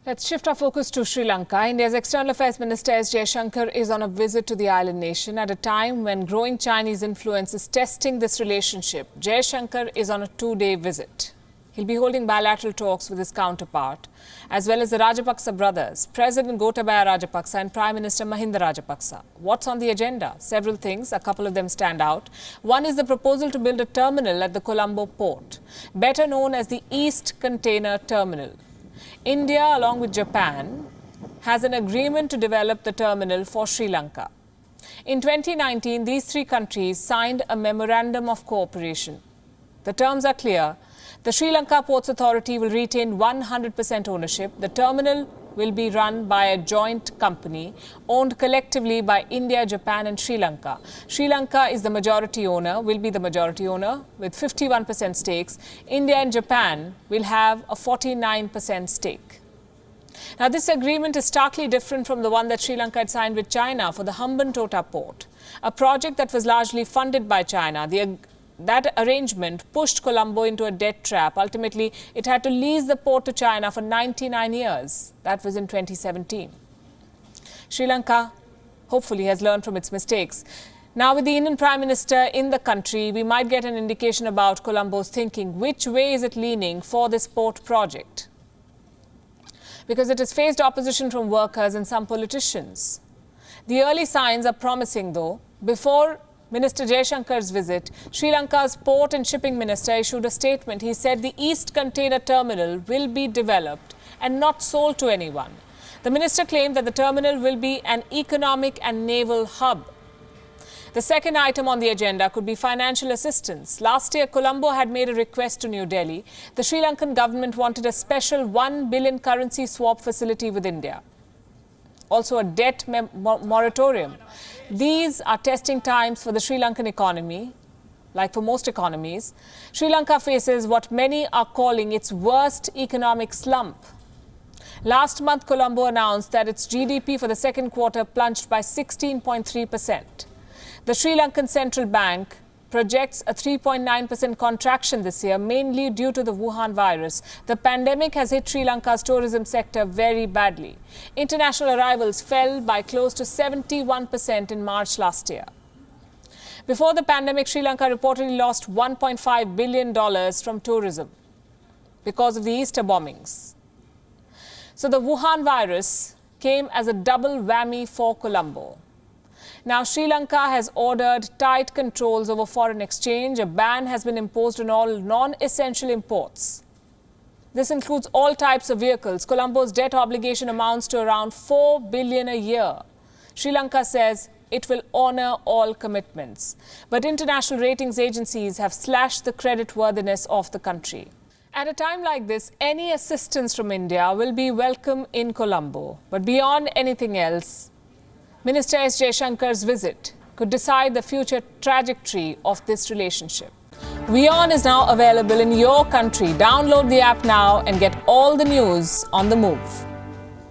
Let's shift our focus to Sri Lanka. India's External Affairs Minister S. Jaishankar is on a visit to the island nation at a time when growing Chinese influence is testing this relationship. Jaishankar is on a two-day visit. He'll be holding bilateral talks with his counterpart, as well as the Rajapaksa brothers, President Gotabaya Rajapaksa and Prime Minister Mahinda Rajapaksa. What's on the agenda? Several things, a couple of them stand out. One is the proposal to build a terminal at the Colombo port, better known as the East Container Terminal. India, along with Japan, has an agreement to develop the terminal for Sri Lanka. In 2019, these three countries signed a memorandum of cooperation. The terms are clear. The Sri Lanka Ports Authority will retain 100% ownership. The terminal will be run by a joint company owned collectively by India, Japan and Sri Lanka. Sri Lanka is the majority owner, will be the majority owner with 51% stakes. India and Japan will have a 49% stake. Now, this agreement is starkly different from the one that Sri Lanka had signed with China for the Hambantota port, a project that was largely funded by China. That arrangement pushed Colombo into a debt trap. Ultimately, it had to lease the port to China for 99 years. That was in 2017. Sri Lanka, hopefully, has learned from its mistakes. Now, with the Indian Prime Minister in the country, we might get an indication about Colombo's thinking. Which way is it leaning for this port project? Because it has faced opposition from workers and some politicians. The early signs are promising, though. Before Minister Jaishankar's visit, Sri Lanka's Port and Shipping Minister issued a statement. He said the East Container Terminal will be developed and not sold to anyone. The minister claimed that the terminal will be an economic and naval hub. The second item on the agenda could be financial assistance. Last year, Colombo had made a request to New Delhi. The Sri Lankan government wanted a special 1 billion currency swap facility with India. Also a debt moratorium. These are testing times for the Sri Lankan economy. Like for most economies, Sri Lanka faces what many are calling its worst economic slump. Last month, Colombo announced that its GDP for the second quarter plunged by 16.3%. The Sri Lankan Central Bank projects a 3.9% contraction this year, mainly due to the Wuhan virus. The pandemic has hit Sri Lanka's tourism sector very badly. International arrivals fell by close to 71% in March last year. Before the pandemic, Sri Lanka reportedly lost $1.5 billion from tourism because of the Easter bombings. So the Wuhan virus came as a double whammy for Colombo. Now, Sri Lanka has ordered tight controls over foreign exchange. A ban has been imposed on all non-essential imports. This includes all types of vehicles. Colombo's debt obligation amounts to around $4 billion a year. Sri Lanka says it will honor all commitments. But international ratings agencies have slashed the creditworthiness of the country. At a time like this, any assistance from India will be welcome in Colombo. But beyond anything else, Minister S. Jaishankar's visit could decide the future trajectory of this relationship. WION is now available in your country. Download the app now and get all the news on the move.